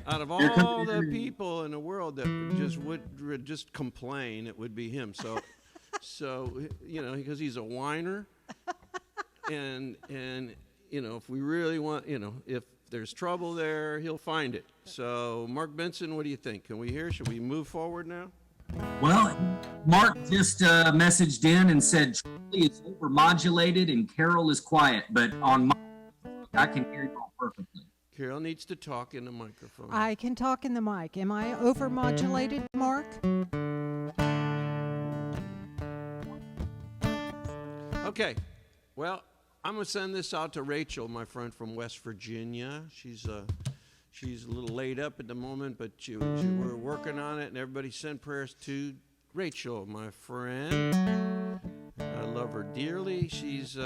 Out of all the people in the world that would just complain, it would be him. So because he's a whiner, and if we really want, if there's trouble there, he'll find it. So Mark Benson, what do you think? Can we hear? Should we move forward now? Well, Mark just messaged in and said Charlie is overmodulated and Carol is quiet, but on my I can hear you all perfectly. Carol needs to talk in the microphone. I can talk in the mic. Am I overmodulated, Mark? Okay. Well, I'm going to send this out to Rachel, my friend from West Virginia. She's a little laid up at the moment, but we're working on it, and everybody send prayers to Rachel, my friend. I love her dearly. She's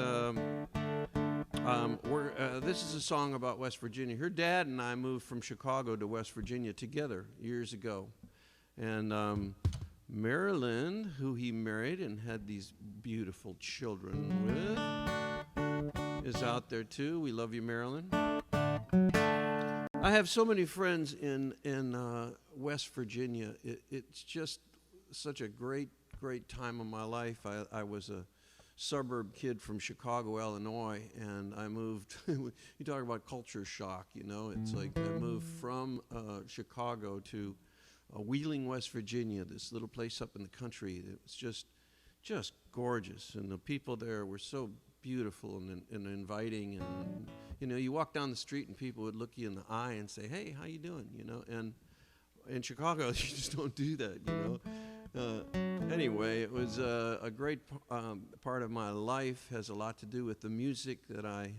this is a song about West Virginia. Her dad and I moved from Chicago to West Virginia together years ago. And Marilyn, who he married and had these beautiful children with, is out there too. We love you, Marilyn. I have so many friends in West Virginia. It's just such a great time of my life. I was a suburb kid from Chicago, Illinois, and I moved. You talk about culture shock, It's like I moved from Chicago to Wheeling, West Virginia, this little place up in the country. It was just gorgeous, and the people there were so beautiful and inviting. And you walk down the street and people would look you in the eye and say, "Hey, how you doing?" And in Chicago, you just don't do that, Anyway, it was a great part of my life. Has a lot to do with the music that I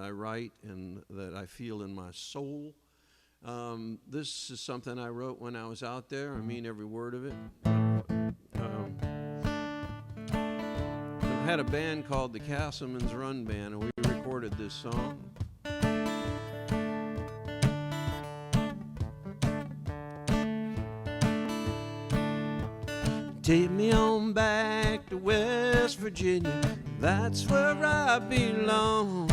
write and that I feel in my soul. This is something I wrote when I was out there. I mean every word of it. I had a band called the Castleman's Run Band, and we recorded this song. Take me on back to West Virginia, that's where I belong.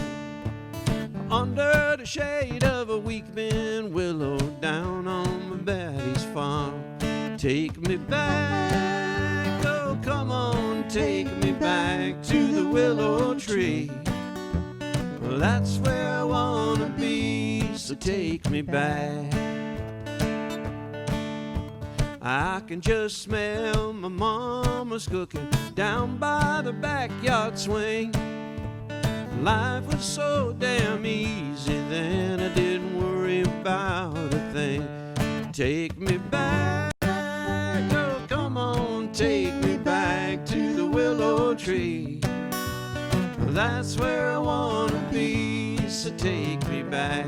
Under the shade of a weeping willow down on my daddy's farm. Take me back, oh come on, take me back to the willow tree. Well, that's where I wanna be, so take me back. I can just smell my mama's cooking down by the backyard swing. Life was so damn easy then, I didn't worry about a thing. Take me back, oh come on, take me back to the willow tree. That's where I wanna be, so take me back.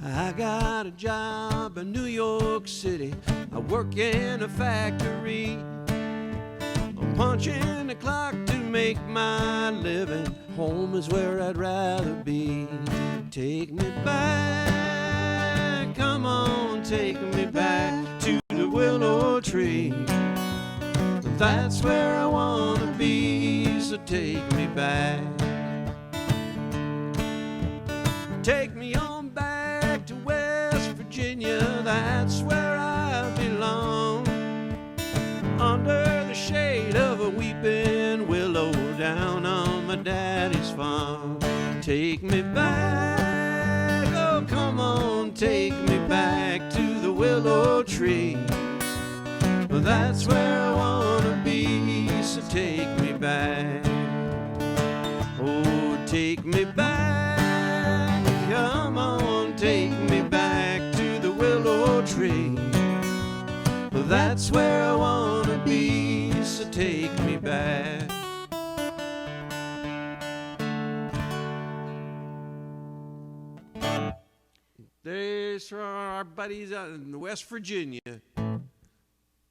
I got a job in New York City. I work in a factory. I'm punching the clock to make my living. Home is where I'd rather be. Take me back, come on, take me back to the willow tree. That's where I wanna be, so take me back. Take me on back to West Virginia, that's where I belong. Under the shade of a weeping willow down on my daddy's farm. Take me back, oh come on, take me back to the willow tree. That's where I wanna be, so take me back. Oh, take me back, come on, take me back to the willow tree. That's where I wanna be, so take me back. There's for our buddies out in West Virginia.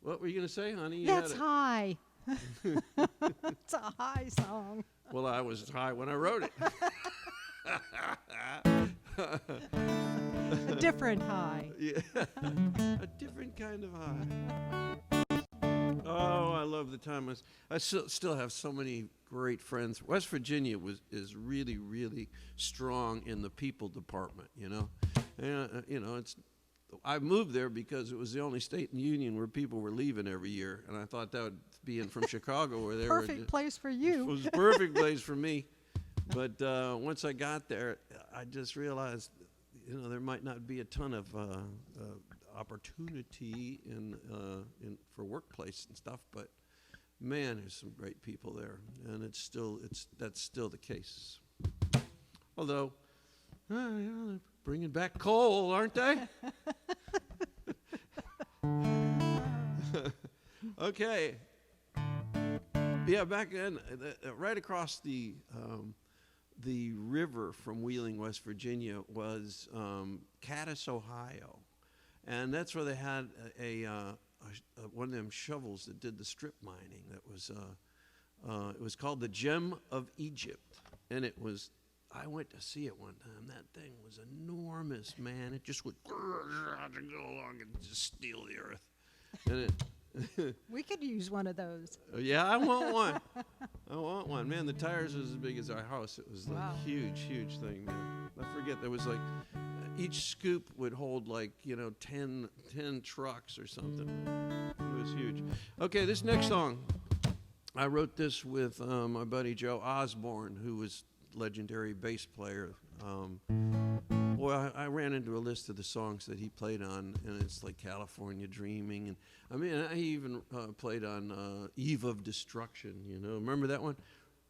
What were you going to say, honey? That's high. It's a high song. Well, I was high when I wrote it. A different high. Yeah, a different kind of high. Oh, I love the time. I still have so many great friends. West Virginia is really, really strong in the people department. It's. I moved there because it was the only state in the union where people were leaving every year, and I thought that would being from Chicago where they were. Perfect place for you. It was a perfect place for me. But once I got there, I just realized, there might not be a ton of opportunity for workplace and stuff, but man, there's some great people there, and that's still the case. Although, they're bringing back coal, aren't they? Okay. Yeah, back then, right across the river from Wheeling, West Virginia, was Cadiz, Ohio, and that's where they had one of them shovels that did the strip mining. That was it was called the Gem of Egypt, and I went to see it one time. That thing was enormous, man. It just would go along and just steal the earth. And We could use one of those. yeah, I want one. I want one. Man, the tires was as big as our house. It was like Wow. huge, huge thing, man. I forget, there was like, each scoop would hold like, 10 trucks or something. It was huge. Okay, this next song, I wrote this with my buddy Joe Osborne, who was legendary bass player. I ran into a list of the songs that he played on, and it's like California Dreaming, and I even played on Eve of Destruction. Remember that one?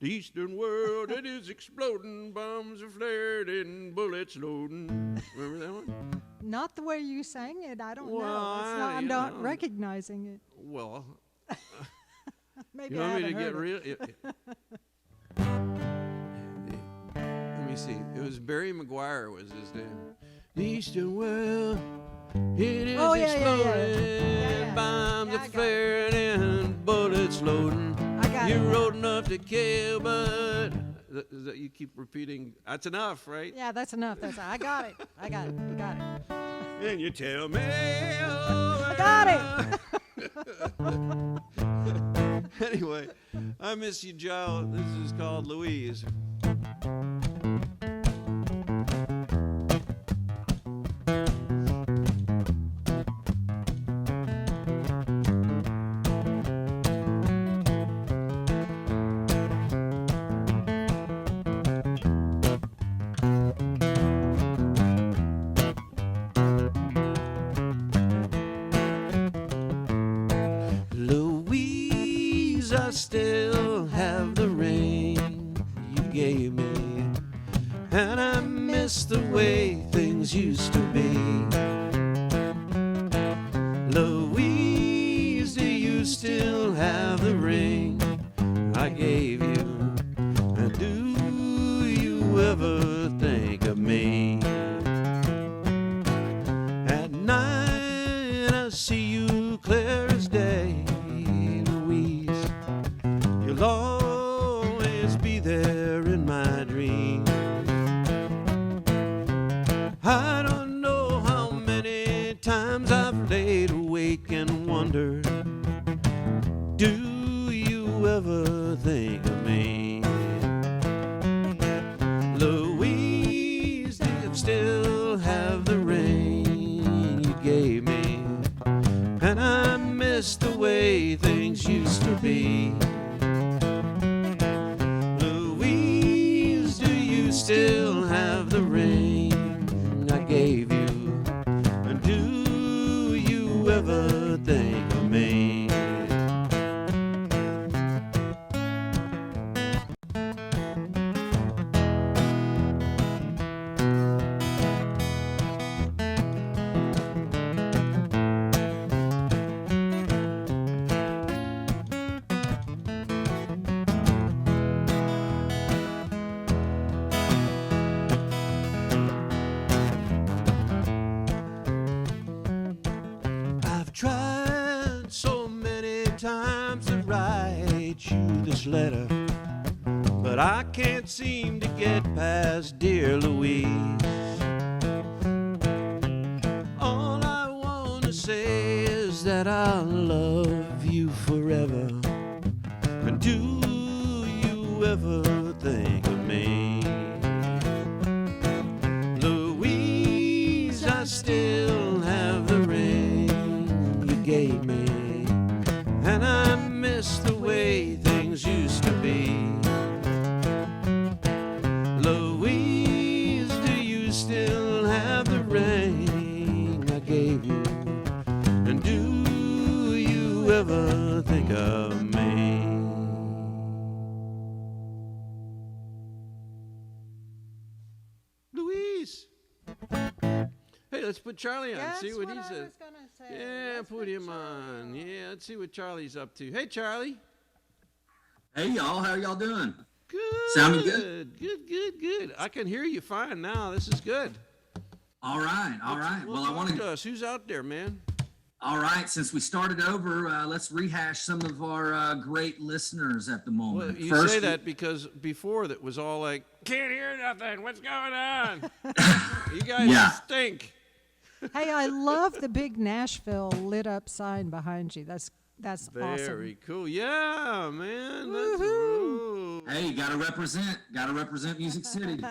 The Eastern world, it is exploding, bombs are flared and bullets loading. Remember that one? Not the way you sang it. I don't know. Well, I'm not recognizing it. Well, Maybe you I want me to haven't get heard it. real? Let me see. It was Barry McGuire was his name. The Eastern world, it is Oh, yeah, yeah, yeah. exploding, Yeah. bombs Yeah, are I got it. flaring and bullets loading. I got You're it. old enough to kill, but that you keep repeating. That's enough, right? Yeah, that's enough. I got it. I got it. And you tell me, I got it. Anyway, I miss you, Joe. This is called Louise. Louise, I still have the ring you gave me, and I miss the way things used to be. Louise, do you still have the ring I gave you? And do you ever think of me? At night I see you clear as day, Louise. You'll always be there in my dreams. I don't know how many times I've laid awake and wondered, do you ever think of me? Louise, do you still have the ring you gave me? And I miss the way things used to be. Louise, do you still have the ring I gave you? And do you ever think of me? I've tried so many times to write you this letter, but I can't seem to get past dear Louise. that I'll love you forever. And do you ever think of me? Louise, I still have the ring you gave me, and I miss the way things used to be. Louise, do you still have the ring I gave you? And do you ever think of me? Louise! Hey, let's put Charlie on, That's see what he I says. was gonna say. Yeah, Let's put him on. Yeah, let's see what Charlie's up to. Hey, Charlie. Hey, y'all. How y'all doing? Good. Sounding good? Good. I can hear you fine now. This is good. All right. Well, I want to to. us. Who's out there, man? All right. Since we started over, let's rehash some of our great listeners at the moment. Well, you First, say that because before that was all like, can't hear nothing. What's going on? You guys Yeah. stink. Hey, I love the big Nashville lit up sign behind you. That's awesome. Very cool. Yeah, man. That's Woohoo. Hey, gotta represent Music City.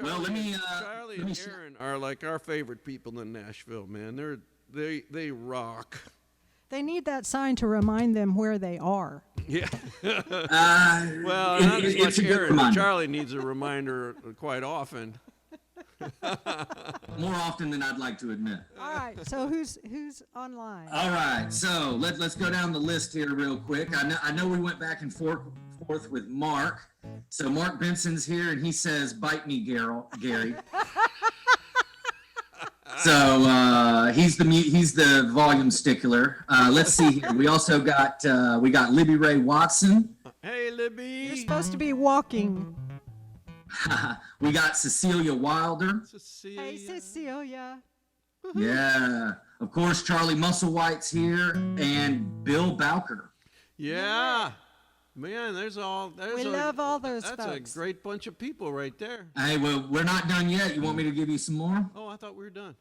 Well, let me, Charlie let me and Aaron are like our favorite people in Nashville, man. They rock. They need that sign to remind them where they are. Yeah. Uh, Well, not as it's much a good Aaron, but reminder. Charlie needs a reminder quite often. More often than I'd like to admit. All right, so who's online? All right, so let's go down the list here real quick. I know we went back and forth with Mark. So Mark Benson's here, and he says, "Bite me, Gary." So he's the volume stickler. Let's see here. We also got Libby Ray Watson. Hey, Libby. You're supposed to be walking. We got Cecilia Wilder. Cecilia. Hey, Cecilia. Yeah, of course Charlie Musselwhite's here, and Bill Bowker. Yeah. Man, we love all those That's folks. a great bunch of people right there. Hey, well, we're not done yet. You want me to give you some more? Oh, I thought we were done.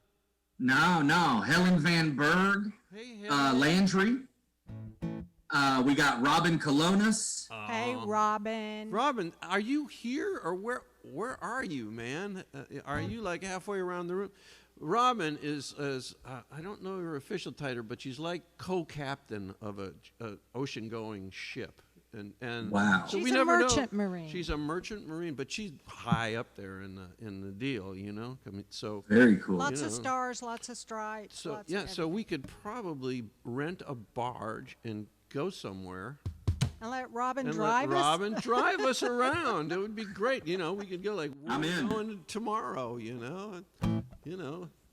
No. Helen Van Berg, Hey, Landry. We got Robin Colonis. Hey, Robin. Robin, are you here or where are you, man? Are you like halfway around the room? Robin is I don't know her official title, but she's like co-captain of a ocean-going ship. And Wow. so She's we a never merchant know. marine. She's a merchant marine, but she's high up there in the deal, you know. I mean, so Very cool. Lots you of know. stars, lots of stripes. so lots yeah, of so we could probably rent a barge and go somewhere and let Robin and drive let us. Robin drive us around. It would be great, you know. We could go like I'm we're in. going tomorrow, you know.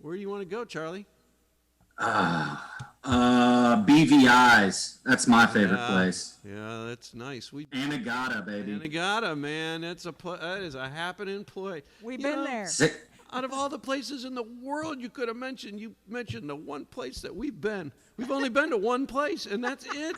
Where do you want to go, Charlie? BVI's. That's my favorite place. Yeah, that's nice. Anagata, baby. Anagata, man, that is a happening place. We've You been know, there. Sick. Out of all the places in the world you could have mentioned, you mentioned the one place that we've been. We've only been to one place, and that's it.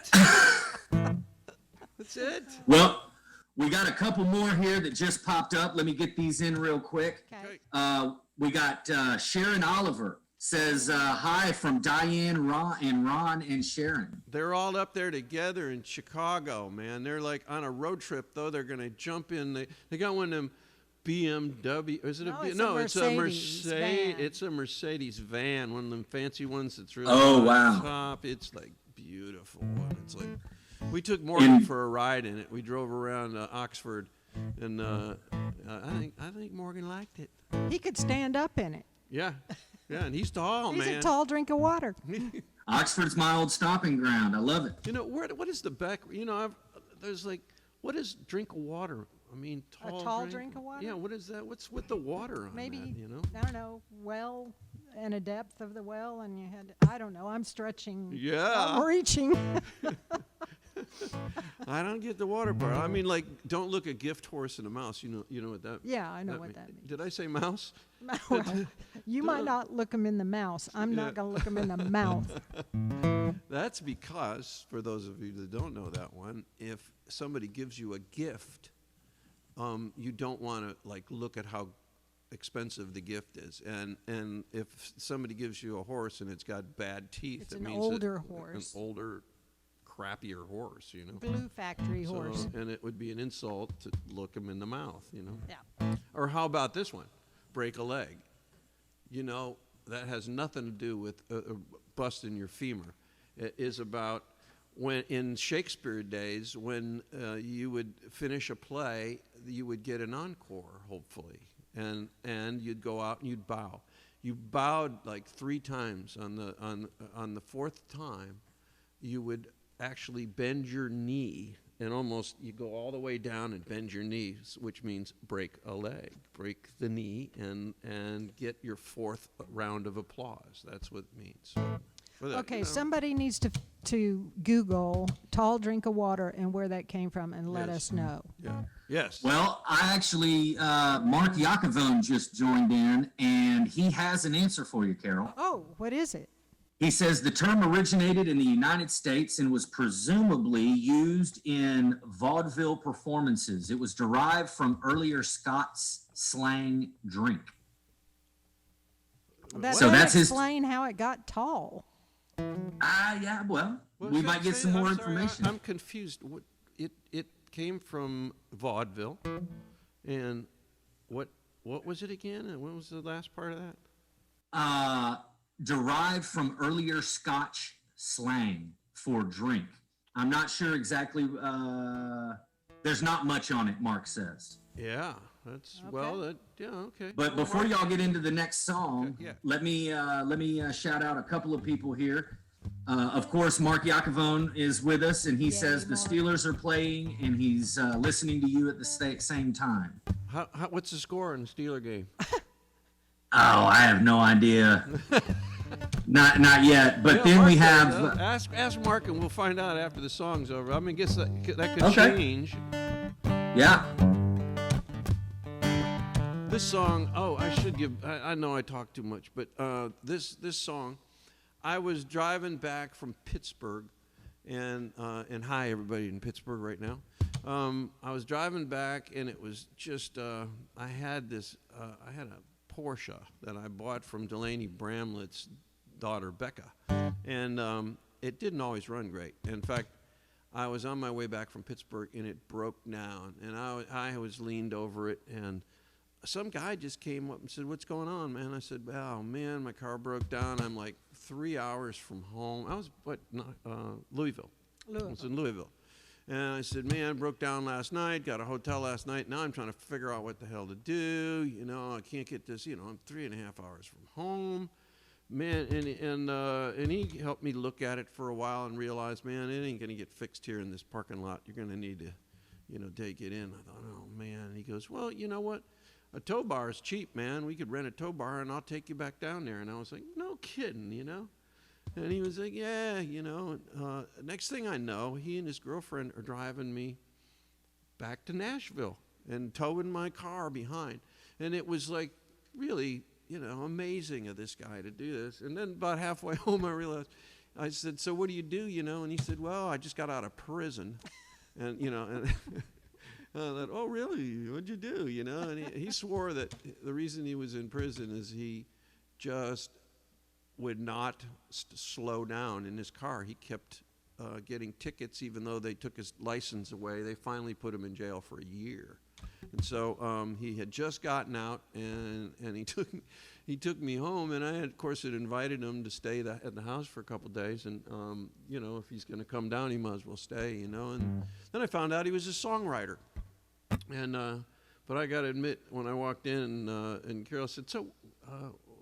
That's it. Well, we got a couple more here that just popped up. Let me get these in real quick. Okay. We got Sharon Oliver says, hi from Diane, Ron, and Sharon. They're all up there together in Chicago, man. They're like on a road trip, though. They're going to jump in. They got one of them BMW. Is it No, a it's a no? It's a Mercedes van. It's a Mercedes van, one of them fancy ones that's really Oh, on wow. top. It's like beautiful. And it's like we took Morgan for a ride in it. We drove around Oxford, and I think Morgan liked it. He could stand up in it. Yeah, and he's tall, He's man. a tall drink of water. Oxford's my old stopping ground. I love it. You know, what is the back? You know, there's like, what is drink of water? I mean, tall drink of water? Yeah, what is that? What's with the water on Maybe, that, you know? I don't know, well, and a depth of the well, and you had, I don't know, I'm stretching. Yeah. I'm reaching. I don't get the water part. I mean, like, don't look a gift horse and a mouse. You know what that? Yeah, I know what that means. Did I say mouse? Well, you might not look them in the mouse. I'm not going to look them in the mouth. That's because, for those of you that don't know that one, if somebody gives you a gift, you don't want to like look at how expensive the gift is. And if somebody gives you a horse and it's got bad teeth, It's it an means older an horse. older, crappier horse, Blue factory horse. And it would be an insult to look him in the mouth, Yeah. Or how about this one? Break a leg. That has nothing to do with busting your femur. It is about when in Shakespeare days, when you would finish a play, you would get an encore, hopefully, and you'd go out and you'd bow. You bowed like 3 times. On the 4th time, you would actually bend your knee, and almost you go all the way down and bend your knees, which means break a leg, break the knee, and get your 4th round of applause. That's what it means. Okay, somebody needs to Google tall drink of water and where that came from and let us know. Yeah. Yes. Well, I actually, Mark Yakovone just joined in, and he has an answer for you, Carol. Oh, what is it? He says the term originated in the United States and was presumably used in vaudeville performances. It was derived from earlier Scots slang drink. That So doesn't that's his- explain how it got tall. Yeah, well, What we should might I get say? some more I'm sorry, information. I'm confused. It came from vaudeville, and what was it again? And what was the last part of that? Derived from earlier Scotch slang for drink. I'm not sure exactly. There's not much on it, Mark says. Yeah, that's Okay. okay. But before y'all get into the next song, Okay, yeah. let me shout out a couple of people here. Of course, Mark Yakovone is with us, and he says the Mark. Steelers are playing, and he's listening to you at the same time. What's the score in the Steeler game? Oh, I have no idea. Not yet. But Yeah, then Mark we does, have. ask Mark, and we'll find out after the song's over. I mean, guess that could Okay. change. Yeah. This song, I should give, I know I talk too much, but this song, I was driving back from Pittsburgh, and hi, everybody in Pittsburgh right now. I was driving back, and it was just, I had a Porsche that I bought from Delaney Bramlett's daughter, Becca, and it didn't always run great. In fact, I was on my way back from Pittsburgh, and it broke down, and I was leaned over it, and some guy just came up and said, "What's going on, man?" I said, "Oh, man, my car broke down. I'm like 3 hours from home." I was, Louisville. I was in Louisville. And I said, "Man, I broke down last night, got a hotel last night. Now I'm trying to figure out what the hell to do. I can't get this, I'm 3.5 hours from home." Man, and he helped me look at it for a while and realized, man, it ain't going to get fixed here in this parking lot. You're going to need to, take it in. I thought, oh, man. And he goes, "Well, you know what? A tow bar is cheap, man. We could rent a tow bar, and I'll take you back down there." And I was like, "No kidding, And he was like, "Yeah, Next thing I know, he and his girlfriend are driving me back to Nashville and towing my car behind. And it was like really, amazing of this guy to do this. And then about halfway home, I realized, I said, "So what do you do, And he said, "Well, I just got out of prison." And, and I thought, "Oh, really? What'd you do?" And he swore that the reason he was in prison is he just would not slow down in his car. He kept getting tickets, even though they took his license away. They finally put him in jail for a year. And so he had just gotten out, and he took me home, and I had, of course, had invited him to stay at the house for a couple of days, and if he's going to come down, he might as well stay, And then I found out he was a songwriter, and but I got to admit, when I walked in, and Carol said, "So,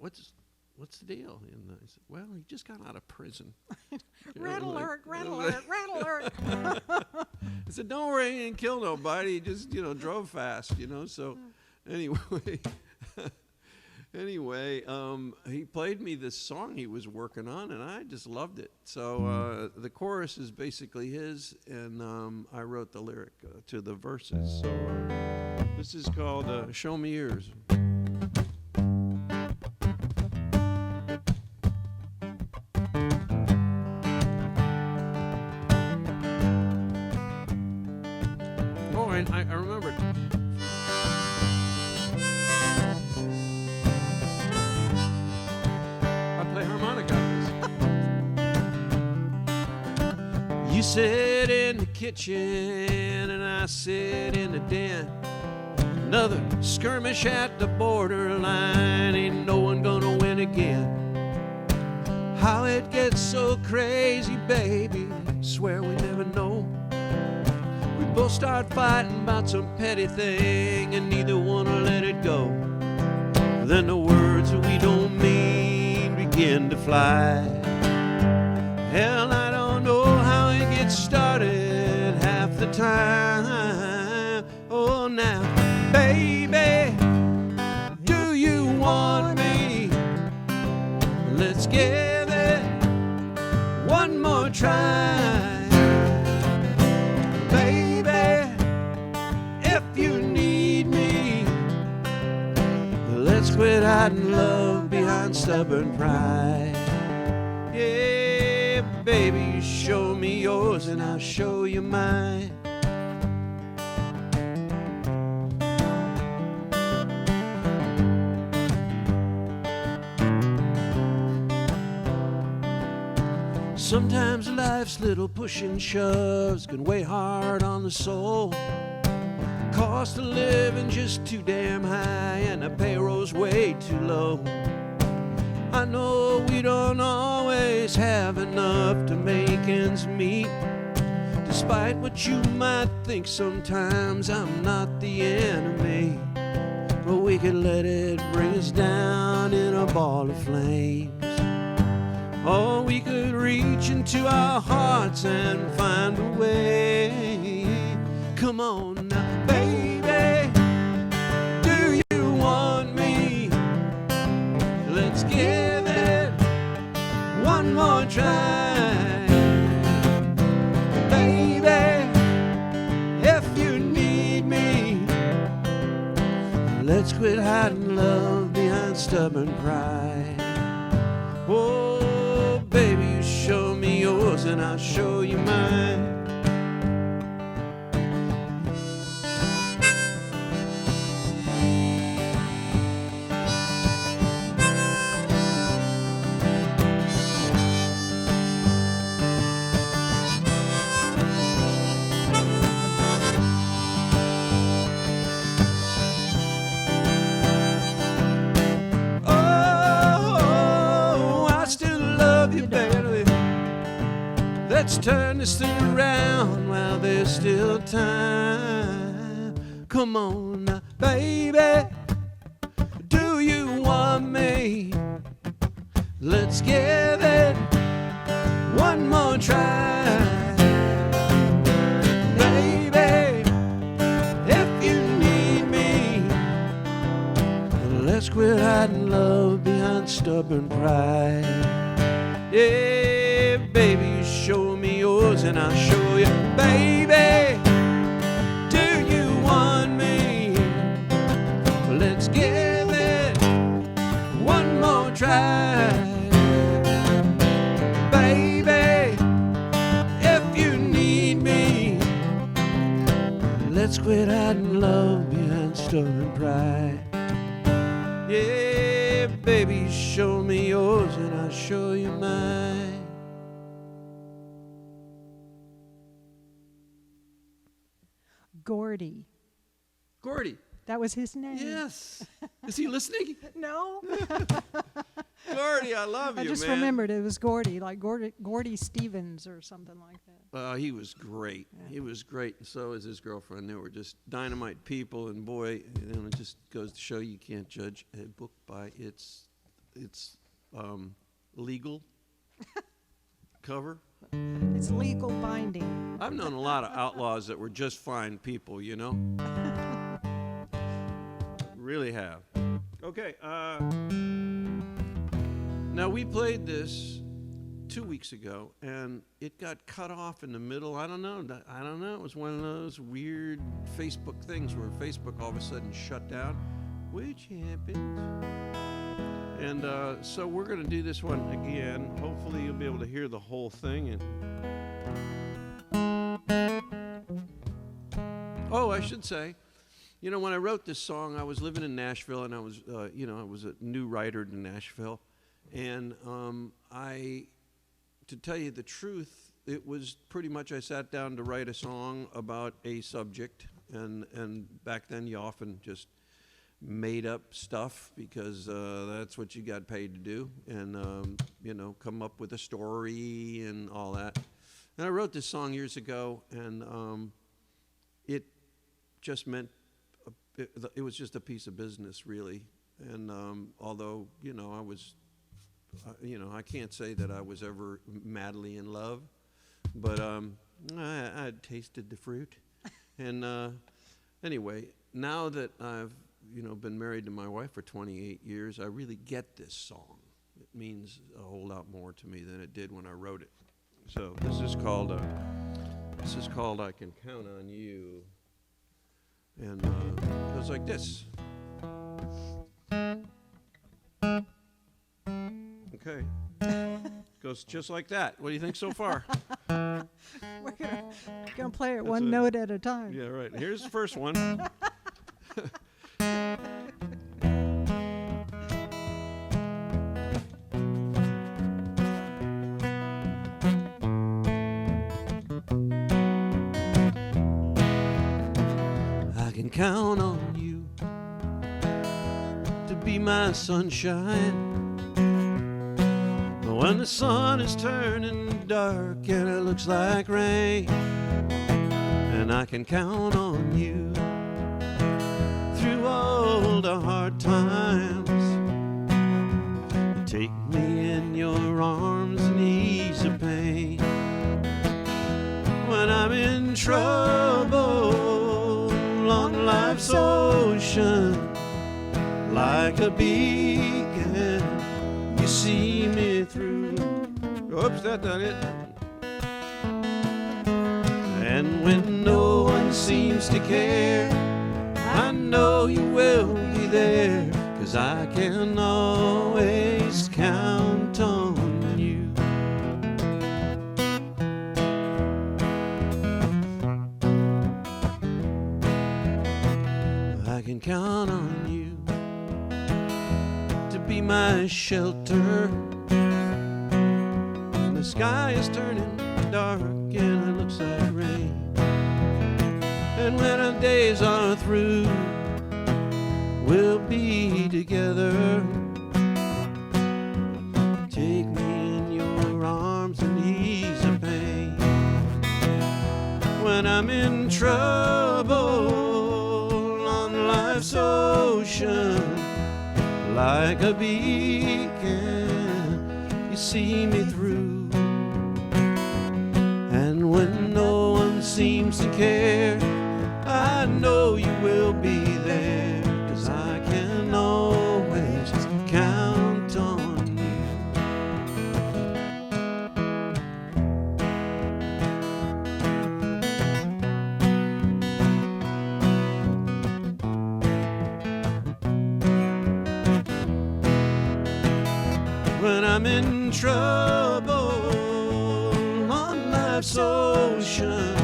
what's the deal?" And I said, "Well, he just got out of prison." Red alert, red alert, red alert. I said, "Don't worry, he didn't kill nobody. He just, drove fast, So anyway, he played me this song he was working on, and I just loved it. So the chorus is basically his, and I wrote the lyric to the verses. So this is called "Show Me Yours." I remember it. sit in the kitchen and I sit in the den. Another skirmish at the borderline, ain't no one gonna win again. How it gets so crazy, baby, swear we never know. We both start fighting about some petty thing and neither one will let it go. Then the words that we don't mean begin to fly. Hell, I don't know how it gets started half the time. Oh, now, baby, do you want me? Let's give it one more try. Baby, if you need me, let's quit hiding love behind stubborn pride. Yeah, baby, you show me yours and I'll show you mine. Sometimes life's little push and shoves can weigh hard on the soul. Cost of living just too damn high and the payroll's way too low. I know we don't always have enough to make ends meet. Despite what you might think, sometimes I'm not the enemy. But we could let it bring us down in a ball of flames. Or we could reach into our hearts and find a way. Come on now, baby, do you want me? Let's give it one more try. Baby, if you need me, let's quit hiding love behind stubborn pride. Oh, baby, you show me yours and I'll show you mine. Let's turn this thing around while there's still time. Come on now, baby, do you want me? Let's give it one more try. Baby, if you need me, let's quit hiding love behind stubborn pride. Yeah, baby, you show me yours and I'll show you. Baby, do you want me? Let's give it one more try. Baby, if you need me, let's quit hiding love behind stubborn pride. Yeah, baby, show me yours and I'll show you mine. Gordy. Gordy. That was his name. Yes. Is he listening? No. Gordy, I love you, I just man. remembered it was Gordy, like Gordy Stevens or something like that. He was great. Yeah. He was great, and so is his girlfriend. They were just dynamite people, and boy, it just goes to show you can't judge a book by its legal cover. It's legal binding. I've known a lot of outlaws that were just fine people, you know? Really have. Okay, now we played this 2 weeks ago, and it got cut off in the middle. I don't know. It was one of those weird Facebook things where Facebook all of a sudden shut down, which happened. And so we're going to do this one again. Hopefully you'll be able to hear the whole thing. Oh, I should say, you know, when I wrote this song, I was living in Nashville, and I was, I was a new writer in Nashville. And to tell you the truth, pretty much I sat down to write a song about a subject, and back then you often just made up stuff because that's what you got paid to do, and come up with a story and all that. And I wrote this song years ago, and it just meant it was just a piece of business, really. And although I was, I can't say that I was ever madly in love, but I had tasted the fruit. And anyway, now that I've been married to my wife for 28 years, I really get this song. It means a whole lot more to me than it did when I wrote it. So this is called I Can Count on You, and it goes like this. Okay, goes just like that. What do you think so far? We're gonna play it one note at a time. Yeah, right. Here's the first one. I can count on you to be my sunshine when the sun is turning dark and it looks like rain. And I can count on you through all the hard times. You take me in your arms and ease the pain. When I'm in trouble on life's ocean, like a beacon, you see me through. Oops, that's not it. And when no one seems to care, I know you will be there, 'cause I can always count on you. I can count on you to be my shelter. The sky is turning dark and it looks like rain. And when our days are through, we'll be together. Take me in your arms and ease the pain. When I'm in trouble on life's ocean, like a beacon, you see me through. And when no one seems to care, I know you will be there, 'cause I can always count on you. When I'm in trouble on life's ocean,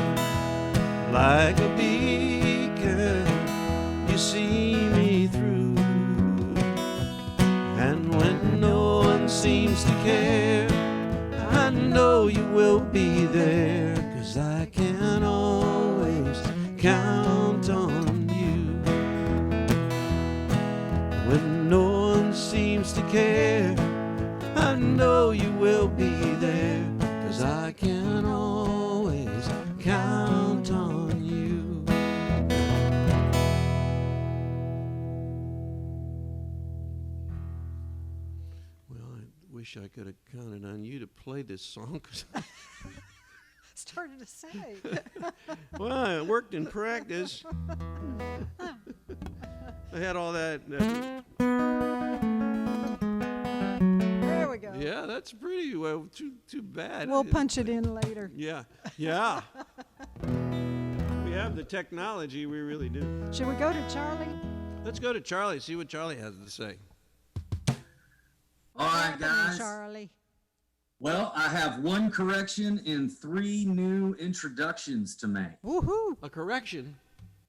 like a beacon, you see me through. And when no one seems to care, I know you will be there, 'cause I can always count on you. When no one seems to care, I know you will be there, 'cause I can always count on you. Well, I wish I could have counted on you to play this song, 'cause Started to say. well, it worked in practice. I had all that. There we go. Yeah, that's pretty well. Too bad. We'll punch it in later. Yeah. We have the technology. We really do. Should we go to Charlie? Let's go to Charlie. See what Charlie has to say. All right, guys. Charlie. Well, I have one correction and 3 new introductions to make. Woohoo! A correction.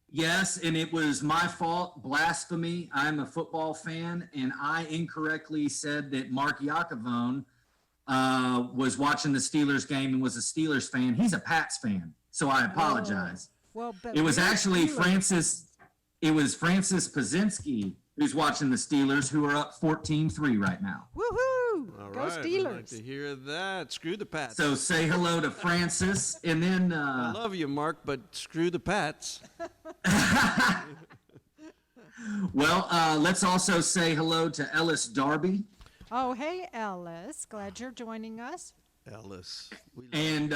Yes, and it was my fault. Blasphemy. I'm a football fan, and I incorrectly said that Mark Iacovone was watching the Steelers game and was a Steelers fan. He's a Pats fan, so I apologize. Well, but It was we're actually Steelers. Francis Pazinski who's watching the Steelers, who are up 14-3 right now. Woohoo! All Go right, Steelers! I'd like to hear that. Screw the Pats. So say hello to Francis, and then I love you, Mark, but screw the Pats. well, let's also say hello to Ellis Darby, Oh, hey, Ellis. Glad you're joining us. Ellis. and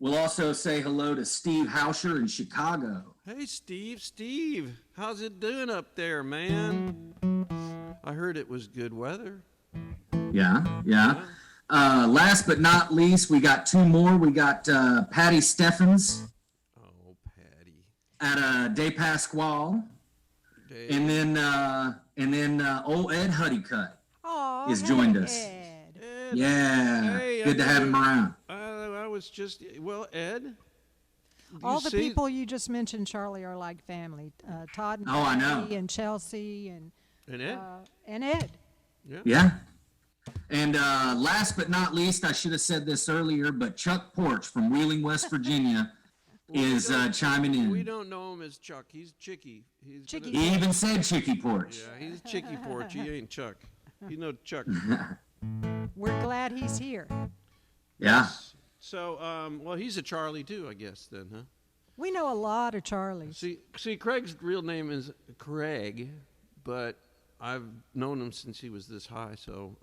we'll also say hello to Steve Hauscher in Chicago. Hey, Steve. How's it doing up there, man? I heard it was good weather. Yeah. Last but not least, we got two more. We got Patty Steffens Oh, Patty. at De Pasquale, Dave. and then old Ed Huddycut Oh, has hey, joined us. Ed. Ed. Yeah, Hey, good to have him around. I was just, well, Ed. do All you the see- people you just mentioned, Charlie, are like family. Todd and Oh, I know. Patty and Chelsea and And Ed? Ed. Yeah. And last but not least, I should have said this earlier, but Chuck Porch from Wheeling, West Virginia is chiming We in. don't know him as Chuck. He's Chicky. He's Chicky. He even said Chicky Porch. Yeah, he's Chicky Porch. He ain't Chuck. You know Chuck. We're glad he's here. Yeah. So, well, he's a Charlie too, I guess, then, huh? We know a lot of Charlies. See, Craig's real name is Craig, but I've known him since he was this high, so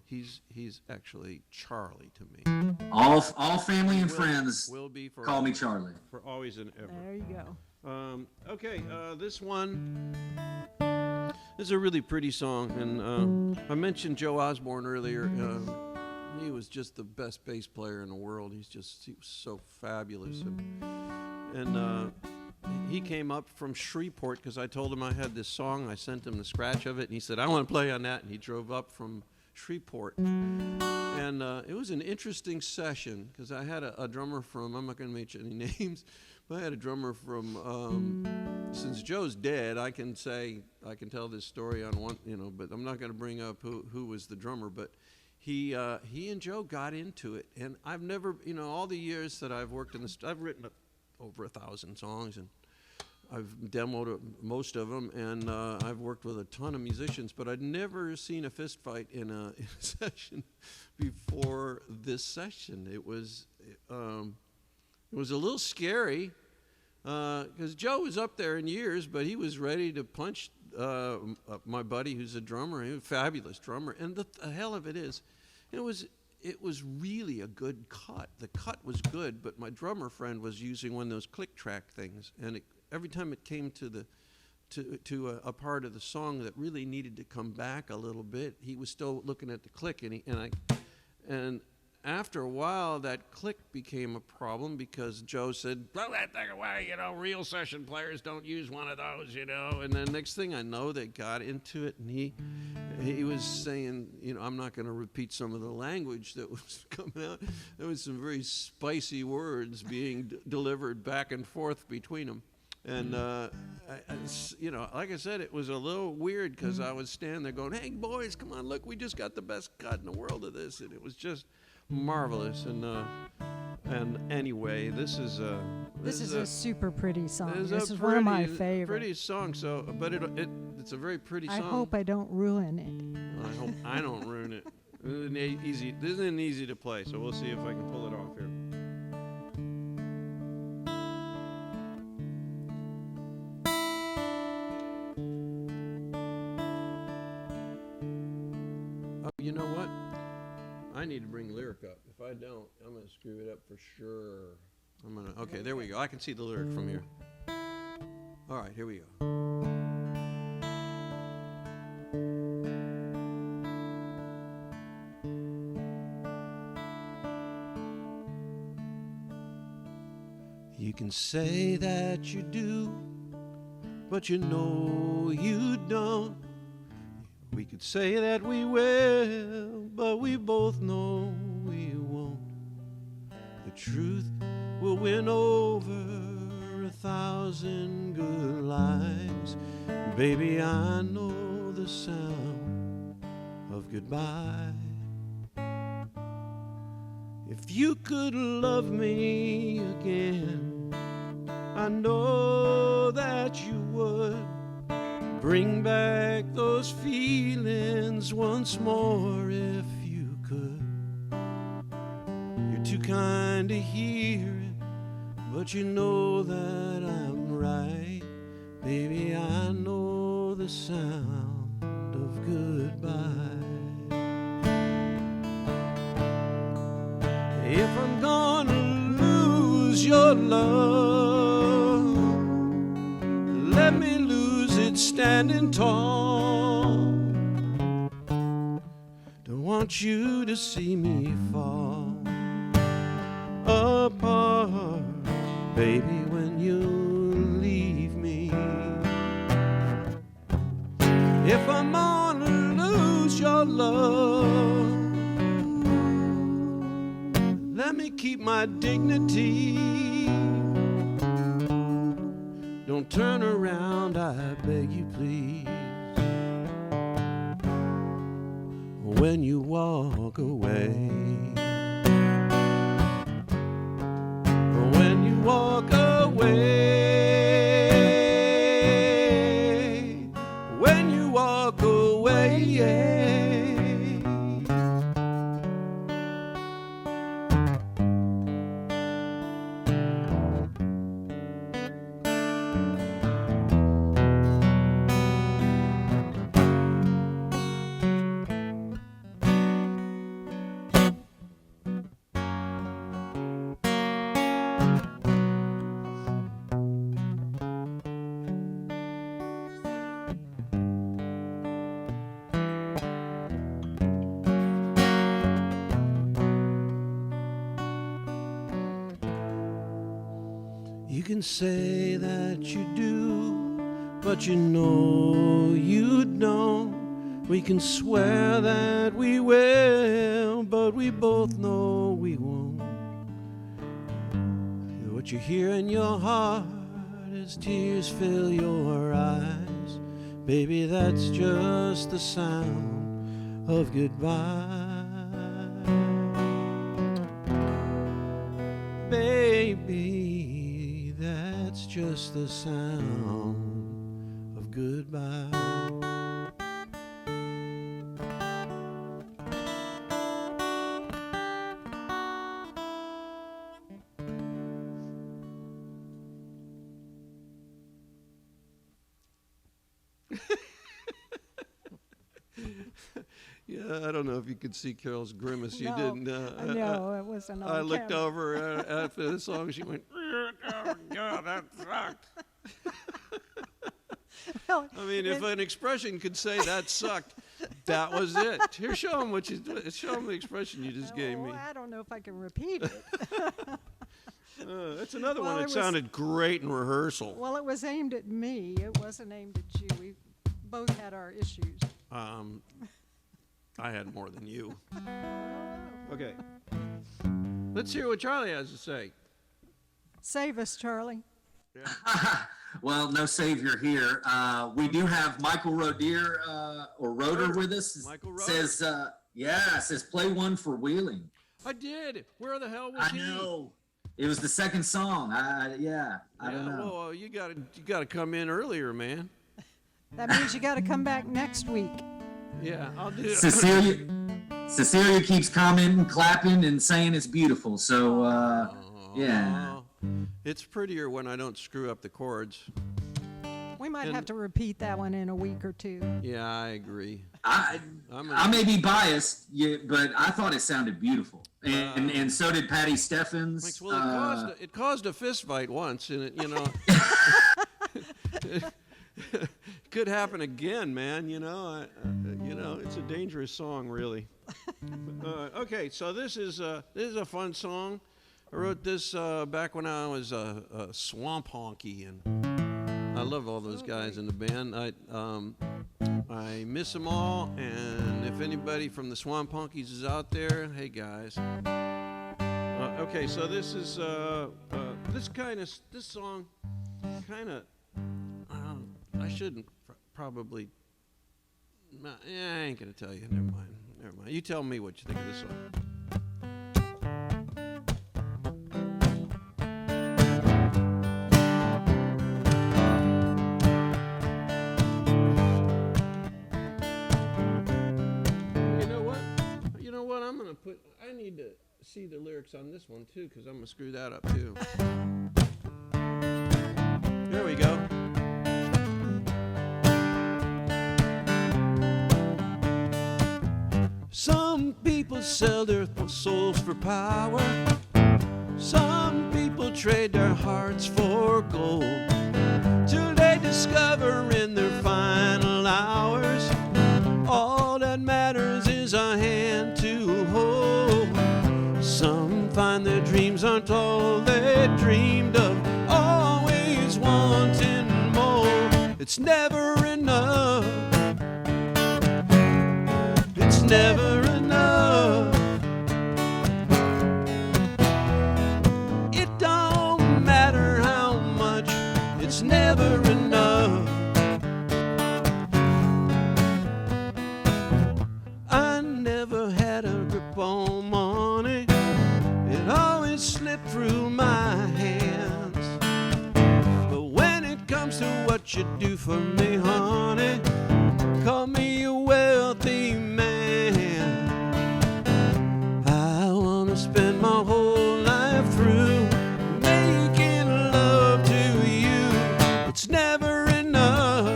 he's actually Charlie to me. All family and friends Will be for call me Charlie. for always and ever. There you go. Okay, this one is a really pretty song, and I mentioned Joe Osborne earlier. He was just the best bass player in the world. He was so fabulous, and he came up from Shreveport because I told him I had this song. I sent him the scratch of it, and he said, I want to play on that, and he drove up from Shreveport. And it was an interesting session because I had a drummer from, I'm not going to mention any names, but I had a drummer from, since Joe's dead, I can tell this story on one, but I'm not going to bring up who was the drummer, but he and Joe got into it. And I've never, all the years that I've worked in this, I've written over 1,000 songs, and I've demoed most of them, and I've worked with a ton of musicians, but I'd never seen a fist fight in a session before this session. It was a little scary because Joe was up there in years, but he was ready to punch my buddy who's a drummer. He was a fabulous drummer, and the hell of it is, it was really a good cut. The cut was good, but my drummer friend was using one of those click track things, and every time it came to a part of the song that really needed to come back a little bit, he was still looking at the click, and after a while, that click became a problem because Joe said, "Throw that thing away, real session players don't use one of those, And then next thing I know, they got into it, and he was saying, I'm not going to repeat some of the language that was coming out. There was some very spicy words being delivered back and forth between them. And, like I said, it was a little weird because I was standing there going, hey, boys, come on, look, we just got the best cut in the world of this. And it was just marvelous. And anyway, this is a super pretty song. This is pretty, one of my favorites. Pretty song. So, but it's a very pretty song. I hope I don't ruin it. I hope I don't ruin it. This isn't easy to play, so we'll see if I can pull it off here. Oh, you know what? I need to bring lyric up. If I don't, I'm going to screw it up for sure. Okay, there we go. I can see the lyric from here. All right, here we go. You can say that you do, but you know you don't. We could say that we will, but we both know we won't. The truth will win over 1,000 good lies. Baby, I know the sound of goodbye. If you could love me again, I know that you would. Bring back those feelings once more if you could. You're too kind to hear it, but you know that I'm right. Baby, I know the sound of goodbye. If I'm gonna lose your love, let me lose it standing tall. Don't want you to see me fall apart, baby, when you leave me. If I'm gonna lose your love, let me keep my dignity. Don't turn around, I beg you please, when you walk away. When you walk away, when you walk away, yeah. You can say that you do, but you know you don't. We can swear that we will, but we both know we won't. What you hear in your heart as tears fill your eyes, baby, that's just the sound of goodbye. Baby, that's just the sound of goodbye. Yeah, I don't know if you could see Carol's grimace. You No, didn't. no, it wasn't on I looked camera. over after the song. She went, "Oh God, that sucked." Well, I mean, if an expression could say that sucked, that was it. Here, show them what you show them the expression you just gave me. I don't know if I can repeat it. That's another Well, one it that was- sounded great in rehearsal. Well, it was aimed at me. It wasn't aimed at you. We both had our issues. I had more than you. Okay. Let's hear what Charlie has to say. Save us, Charlie. Well, no savior here. We do have Michael Roder with us. Michael Roder. Says, says play one for Wheeling. I did. Where the hell was I he? know. It was the second song. I don't know. Well, you gotta come in earlier, man. That means you got to come back next week. Yeah, I'll do it. Cecilia keeps commenting, clapping, and saying it's beautiful. So, yeah. It's prettier when I don't screw up the chords. We might And- have to repeat that one in a week or two. Yeah, I agree. I may be biased, but I thought it sounded beautiful, and so did Patty Steffens. Well, it caused a fist fight once, and it could happen again, man. It's a dangerous song, really. Okay, so this is a fun song. I wrote this back when I was a swamp honky, and I love all those guys in the band. I miss them all, and if anybody from the Swamp Honkies is out there, hey guys. Okay, so this is this song kind of. I shouldn't probably. I ain't gonna tell you. Never mind. You tell me what you think of this song. I need to see the lyrics on this one too, because I'm gonna screw that up too. There we go. Some people sell their souls for power. Some people trade their hearts for gold, till they discover in their final hours all that matters is a hand to hold. Some find their dreams aren't all they dreamed of, always wanting more. It's never enough. It's never enough. It don't matter how much, it's never enough. I never had a grip on money, it always slipped through my hands. But when it comes to what you do for me, honey, call me a wealthy man. I wanna spend my whole life through making love to you. It's never enough.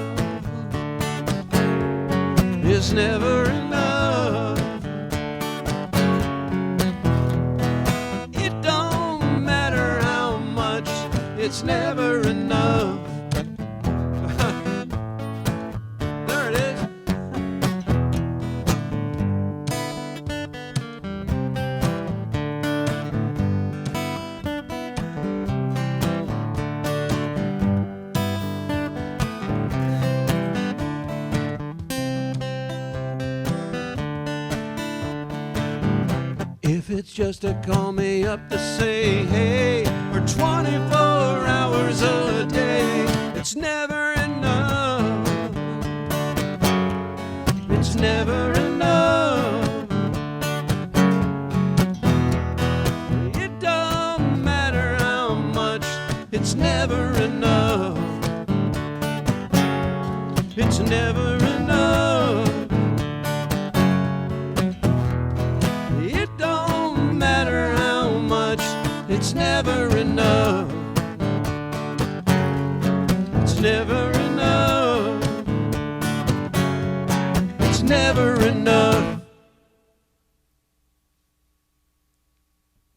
It's never enough. It don't matter how much, it's never enough. There it is. If it's just to call me up to say hey, or 24 hours a day, it's never enough. It's never enough. It don't matter how much, it's never enough. It's never enough. It don't matter how much, it's never enough. It's never enough. It's never enough.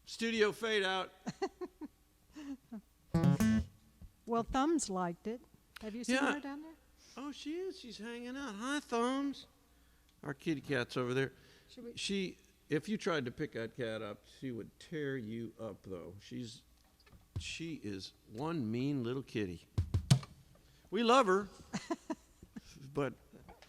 Studio fade out. Well, Thumbs liked it. Have you seen Yeah. her down there? Oh, she is. She's hanging out. Hi, Thumbs. Our kitty cat's over there. Should we? She, if you tried to pick that cat up, she would tear you up, though. She is one mean little kitty. We love her, but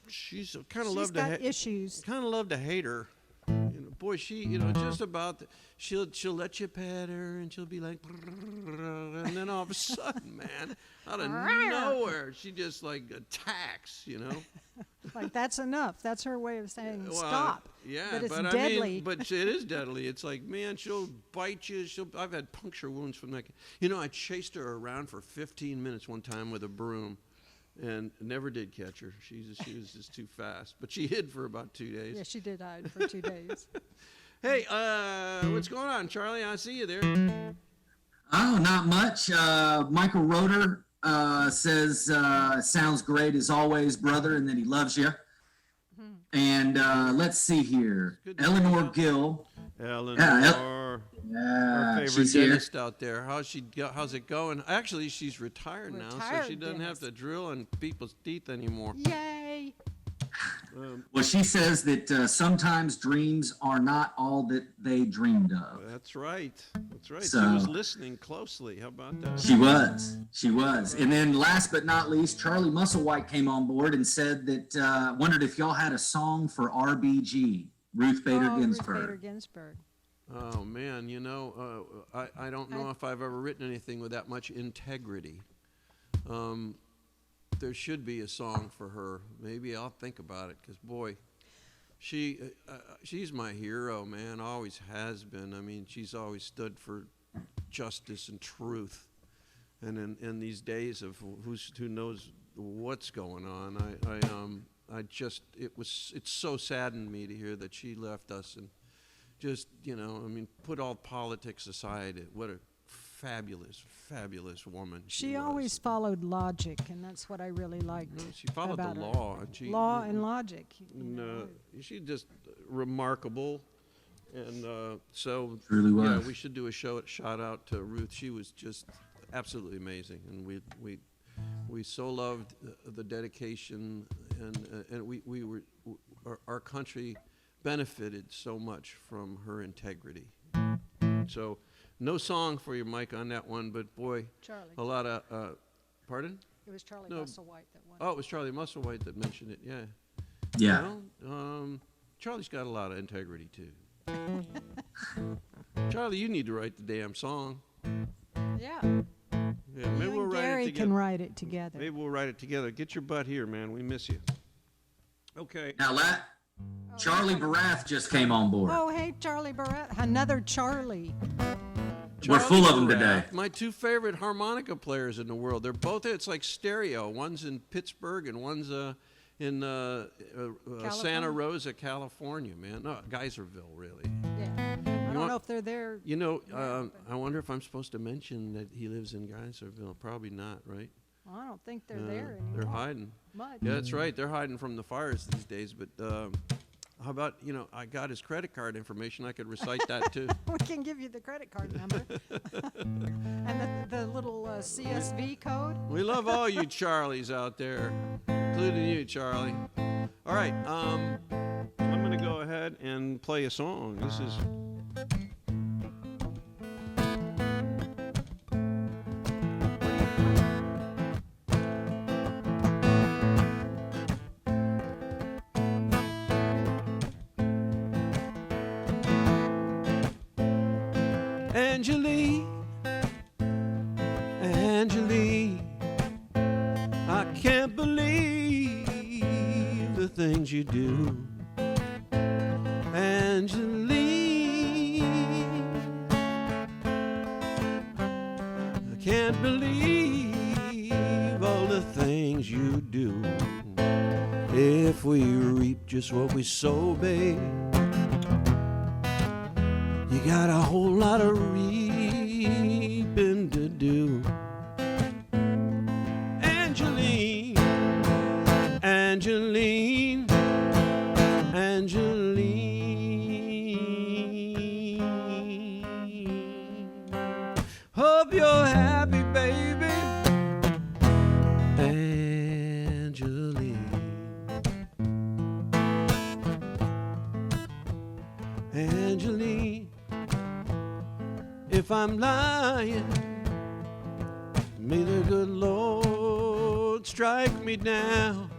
she's kind of She's love to got issues. kind of love to hate her. You know, boy, just about she'll let you pet her, and she'll be like, and then all of a sudden, man, out of nowhere, she just like attacks. You know. Like, that's enough. That's her way of saying Well, stop. Yeah, But it's I deadly. mean, but it is deadly. It's like, man, she'll bite you. I've had puncture wounds from that. You know, I chased her around for 15 minutes one time with a broom, and never did catch her. She was just too fast. But she hid for about 2 days. Yeah, she did hide for 2 days. Hey, what's going on, Charlie? I see you there. Oh, not much. Michael Roeder says, sounds great as always, brother, and that he loves you. And let's see here. Good to Eleanor see you. Gill. Eleanor, Yeah, our favorite she's here. dentist out there. How's it going? Actually, she's retired now, so Retired she doesn't have dentist. to drill in people's teeth anymore. Yay! Well, she says that sometimes dreams are not all that they dreamed of. That's right. That's right. She So- was listening closely. How about that? She was. She was. And then last but not least, Charlie Musselwhite came on board and said that, wondered if y'all had a song for RBG, Ruth Bader Oh, Ginsburg. Ruth Bader Ginsburg. Oh man, I don't know if I've ever written anything with that much integrity. There should be a song for her. Maybe I'll think about it, because boy, she's my hero, man. Always has been. I mean, she's always stood for justice and truth. And in these days of who knows what's going on, it's so saddened me to hear that she left us, and just, you know, I mean, put all politics aside. What a fabulous, fabulous woman She was. always followed logic, and that's what I really liked. No, she followed about the her. law. And she, Law and logic. you And, know. she's just remarkable. And so, Truly yeah, was. we should do a shout out to Ruth. She was just absolutely amazing, and we so loved the dedication, and we were our country benefited so much from her integrity. So, no song for you, Mike, on that one, but boy, Charlie. a lot of pardon. It was Charlie No. Musselwhite that won. Oh, it was Charlie Musselwhite that mentioned it. Yeah. Yeah. Well, Charlie's got a lot of integrity too. Charlie, you need to write the damn song. Yeah. Yeah, maybe You we'll and write Gary it together. can write it together. Maybe we'll write it together. Get your butt here, man. We miss you. Okay. Now, Charlie Barath just came on board. Oh, hey, Charlie Barrett. Another Charlie. We're full of them Barath, today. My two favorite harmonica players in the world. They're both, it's like stereo. One's in Pittsburgh and one's in Santa Rosa, California, man. No, Geyserville, really. Yeah. I don't want- know if they're there. You know, Yeah, I wonder if I'm supposed to mention that he lives in Geyserville. Probably not, right? Well, I don't think they're there anymore. They're hiding. Much. Yeah, that's right. They're hiding from the fires these days. But how about, you know, I got his credit card information. I could recite that too. We can give you the credit card number. And the little CSV code. We love all you Charlies out there, including you, Charlie. All right, I'm going to go ahead and play a song. This is... Angeline, Angeline, I can't believe the things you do. Angeline, I can't believe all the things you do. If we reap just what we sow, babe, you got a whole lot of reaping to do. Angeline, Angeline, Angeline. Hope you're happy, baby. Angeline. Angeline. If I'm lying, may the good Lord strike me down.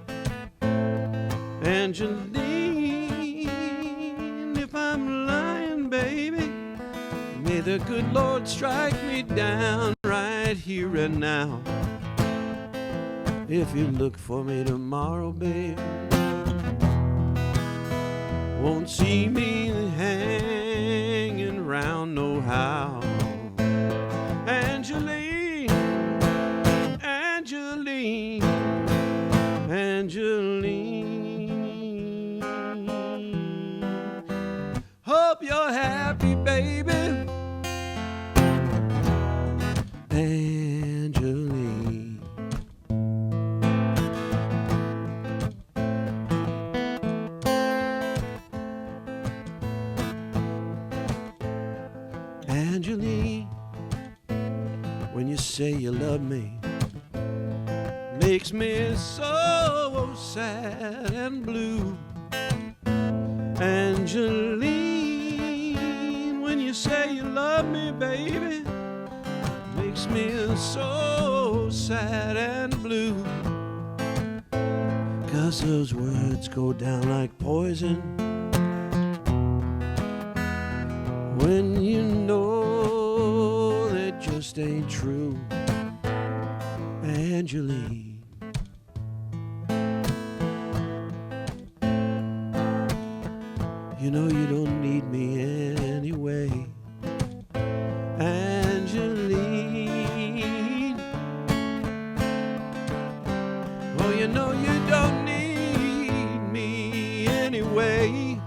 Angeline, if I'm lying, baby, may the good Lord strike me down right here and now. If you look for me tomorrow, babe, won't see me hanging around no how. Angeline, Angeline, Angeline. Hope you're happy, baby. Angeline. Angeline, when you say you love me, makes me so sad and blue. Angeline, when you say you love me, baby, makes me so sad and blue. 'Cause those words go down like poison when you know they just ain't true. Angeline, you know you don't need me anyway. Angeline, oh, you know you don't need me anyway.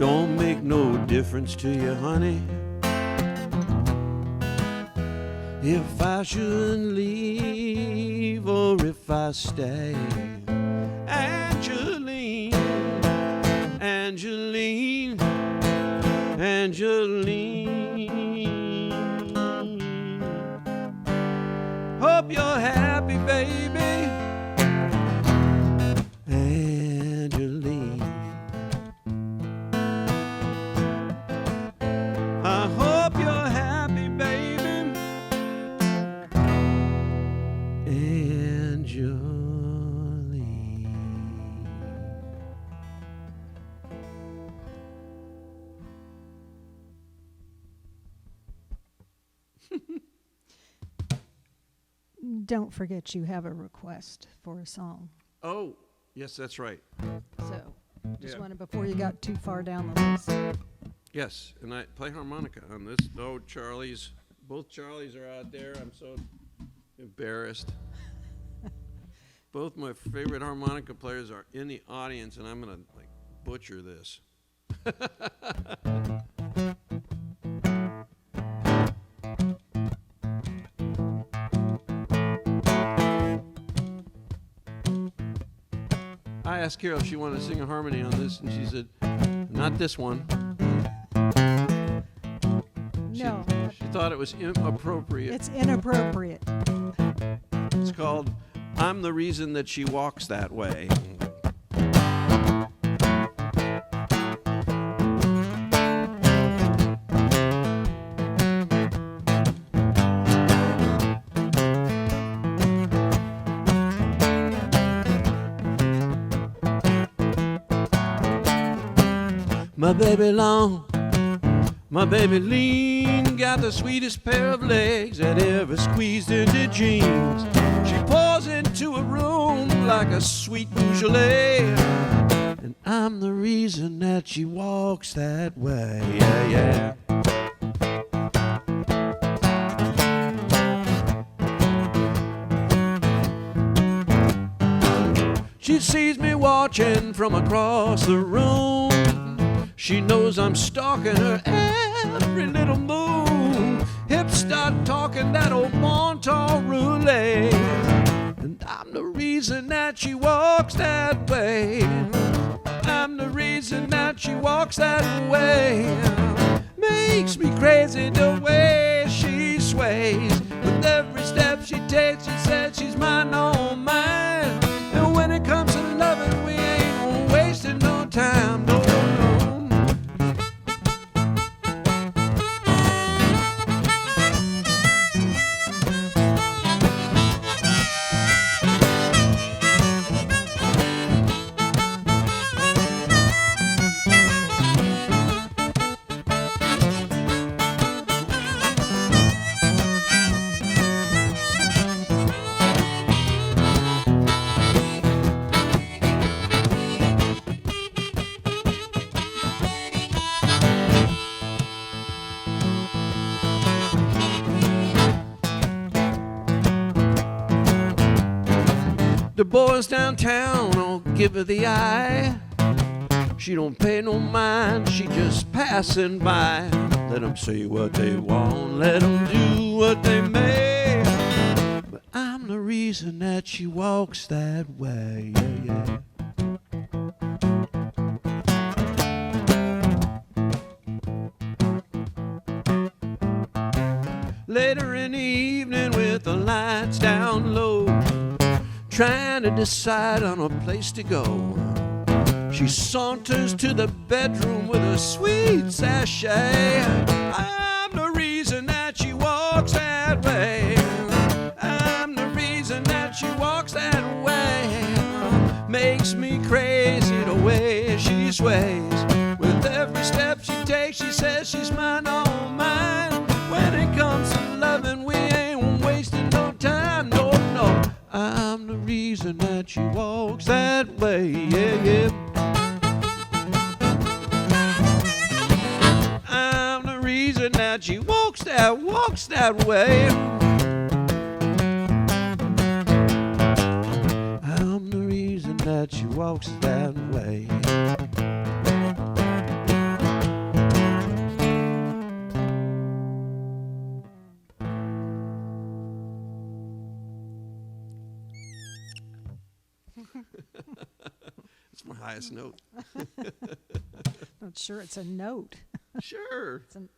don't make no difference to you, honey. If I should leave or if I stay. Angeline, Angeline, Angeline. Hope you're happy, baby. Angeline. I hope you're happy, baby. Angeline. Don't forget you have a request for a song. Oh, yes, that's right. So just Yeah. wanted, before you got too far down the list. Yes, and I play harmonica on this. Oh, Charlie's, both Charlies are out there. I'm so embarrassed. Both my favorite harmonica players are in the audience, and I'm gonna like butcher this. I asked Carol if she wanted to sing a harmony on this, and she said, "Not this one." No, She thought it was inappropriate. it's inappropriate. It's called "I'm the Reason That She Walks That Way." My baby long, my baby lean, got the sweetest pair of legs that ever squeezed into jeans. She pours into a room like a sweet Beaujolais, and I'm the reason that she walks that way. Yeah, yeah. She sees me watching from across the room. She knows I'm stalking her every little move. Hips start talking that old Montauk roulette, and I'm the reason that she walks that way. I'm the reason that she walks that way. Makes me crazy the way she sways. With every step she takes, she says she's mine, all mine. And when it comes to loving, we ain't wasting no time, no, no. The boys downtown all give her the eye. She don't pay no mind, she just passing by. Let them say what they want, let them do what they may. But I'm the reason that she walks that way, yeah, yeah. Later in the evening with the lights down low, trying to decide on a place to go, she saunters to the bedroom with a sweet sachet. I'm the reason that she walks that way. I'm the reason that she walks that way. Makes me crazy the way she sways. With every step she takes, she says she's mine, all mine. When it comes to loving, we ain't wasting no time, no, no. I'm the reason that she walks that way, yeah, yeah. I'm the reason that she walks that way. I'm the reason that she walks that way. highest note. Not sure it's a note. Sure. It's an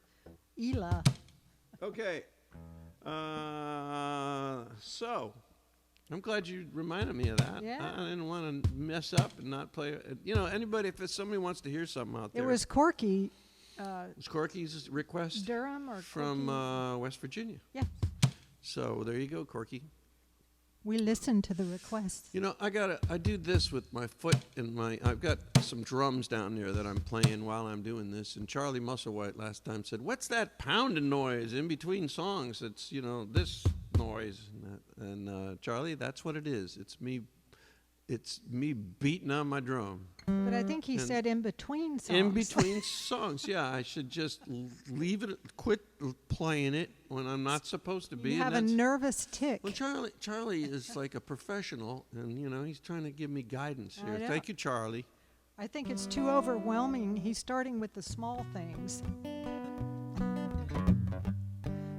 Ela. Okay. So, I'm glad you reminded me of that. Yeah. I didn't want to mess up and not play. You know, anybody, if somebody wants to hear something out there. It was Corky. Was Corky's request? Durham or from Corky? West Virginia. Yeah. So there you go, Corky. We listened to the request. You know, I do this with my foot and I've got some drums down there that I'm playing while I'm doing this. And Charlie Musselwhite last time said, "What's that pounding noise in between songs? It's, you know, this noise." And Charlie, that's what it is. It's me beating on my drum. But I think he said in between songs. In between songs, yeah. I should just leave it, quit playing it when I'm not supposed to be. You have a nervous tick. Well, Charlie is like a professional, and, you know, he's trying to give me guidance I here. know. Thank you, Charlie. I think it's too overwhelming. He's starting with the small things.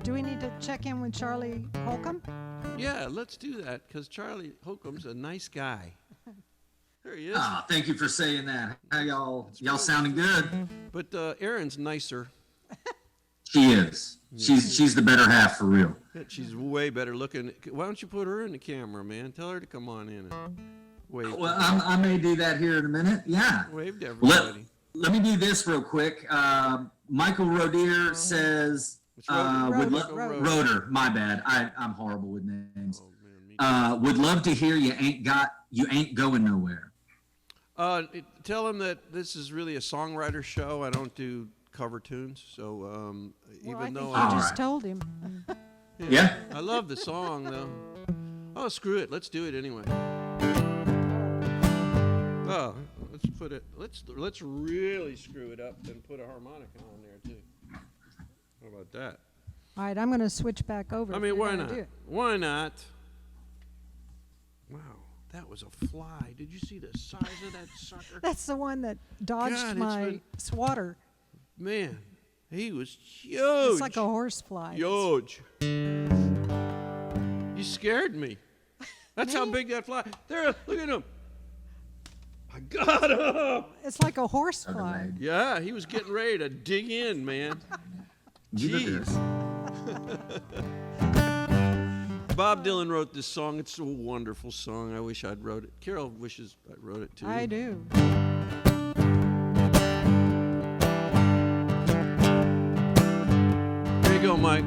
Do we need to check in with Charlie Holcomb? Yeah, let's do that, because Charlie Holcomb's a nice guy. There he is. Ah, thank you for saying that. How y'all sounding good? But Erin's nicer. She is. She's the better half for real. She's way better looking. Why don't you put her in the camera, man? Tell her to come on in and wave. Well, I may do that here in a minute. Yeah. Wave to everybody. Let me do this real quick. Michael Rodier says, Roder, my bad. I'm horrible with names. Oh, man, me too. Would love to hear you ain't going nowhere. Tell him that this is really a songwriter show. I don't do cover tunes, so I even though think you I- just told him. Yeah. I love the song though. Oh, screw it. Let's do it anyway. Oh, let's put it. Let's really screw it up and put a harmonica on there too. How about that? All right, I'm going to switch back over. I if mean, you're why gonna not? do it. Why not? Wow, that was a fly. Did you see the size of that sucker? That's the one that dodged God, it's my been- swatter. Man, he was huge. It's like a horsefly. Huge. You scared me. That's how Me? big that fly. There, look at him. I got him. It's like a horsefly. Yeah, he was getting ready to dig in, man. Jeez. Bob Dylan wrote this song. It's a wonderful song. I wish I'd wrote it. Carol wishes I wrote it too. I do. Here you go, Mike.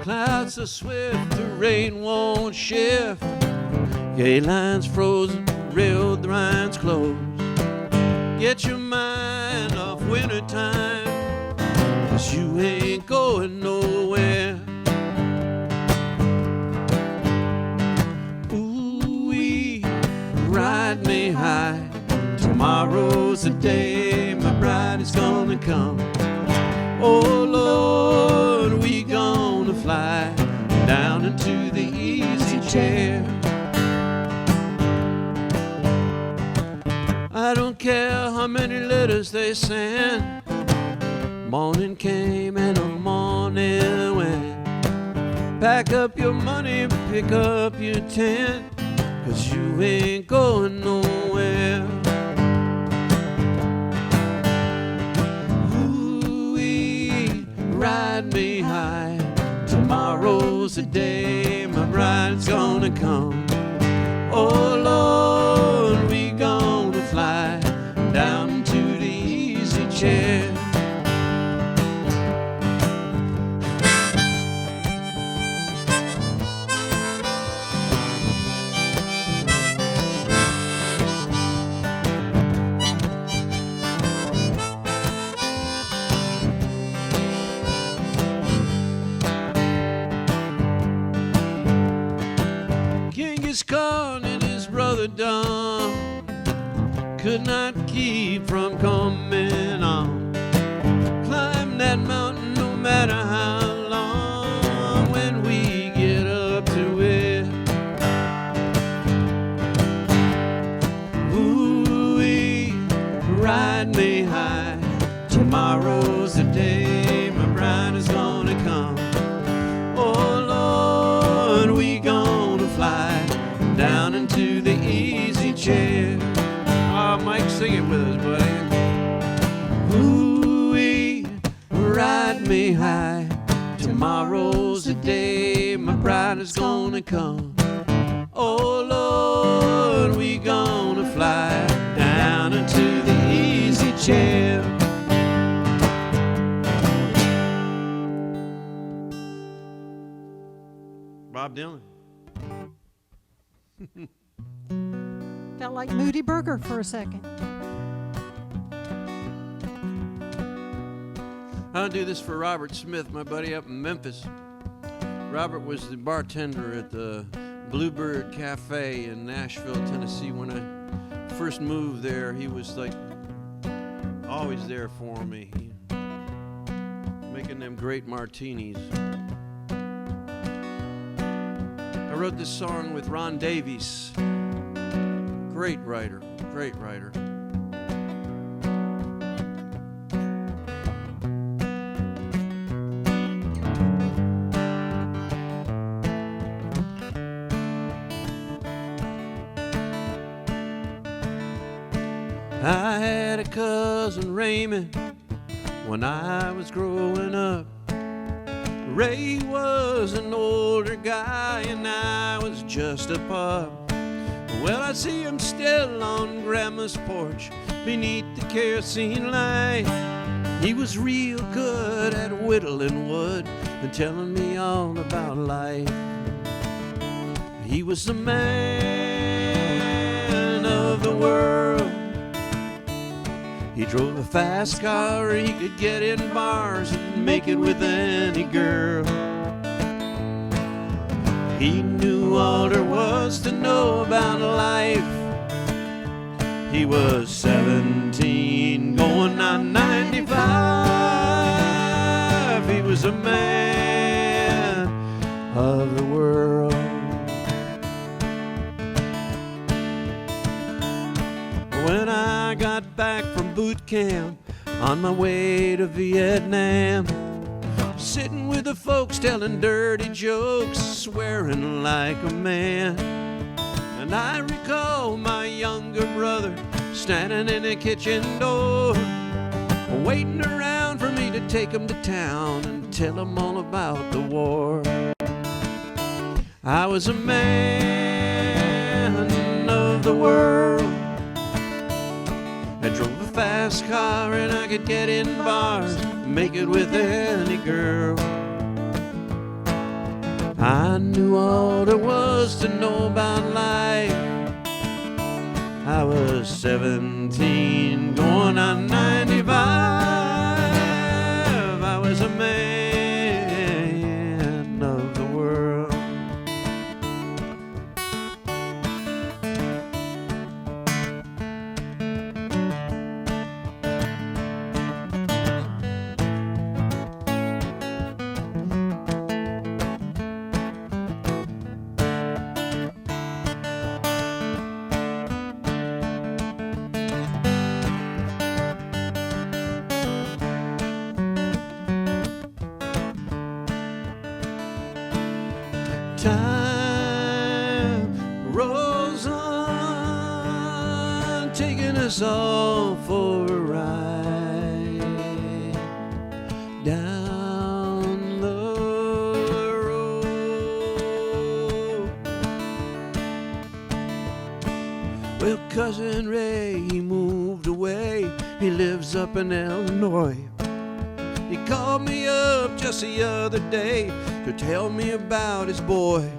Clouds are swift, the rain won't shift. Gay lines frozen, railed lines closed. Get your mind off wintertime, 'cause you ain't going nowhere. Ooh-wee, ride me high. Tomorrow's the day my bride is gonna come. Oh Lord, we gonna fly down into the easy chair. I don't care how many letters they sent. Morning came and the morning went. Pack up your money, pick up your tent, 'cause you ain't going nowhere. Ooh-wee, ride me high. Tomorrow's the day my bride's gonna come. Oh Lord, we gonna fly down to the easy chair. Genghis Khan and his brother Dom could not keep from coming on. Climb that mountain no matter how long. When we get up to it, high. Tomorrow's the day my bride is gonna come. Oh Lord, we gonna fly down into the easy chair. Bob Dylan. Felt like Moody Burger for a second. I'll do this for Robert Smith, my buddy up in Memphis. Robert was the bartender at the Bluebird Cafe in Nashville, Tennessee. When I first moved there, he was like always there for me, making them great martinis. I wrote this song with Ron Davies. Great writer, great writer. I had a cousin Raymond when I was growing up. Ray was an older guy and I was just a pup. Well, I see him still on Grandma's porch beneath the kerosene light. He was real good at whittling wood and telling me all about life. He was the man of the world. He drove a fast car, he could get in bars and make it with any girl. He knew all there was to know about life. He was 17, going on 95. He was a man of the world. When I got back from boot camp on my way to Vietnam, sitting with the folks telling dirty jokes, swearing like a man. And I recall my younger brother standing in the kitchen door, waiting around for me to take him to town and tell him all about the war. I was a man of the world. I drove a fast car and I could get in bars, make it with any girl. I knew all there was to know about life. I was 17, going on 95. I was a man of the world. Time rolls on, taking us all for a ride down the road. Well, Cousin Ray, he moved away. He lives up in Illinois. He called me up just the other day to tell me about his boy.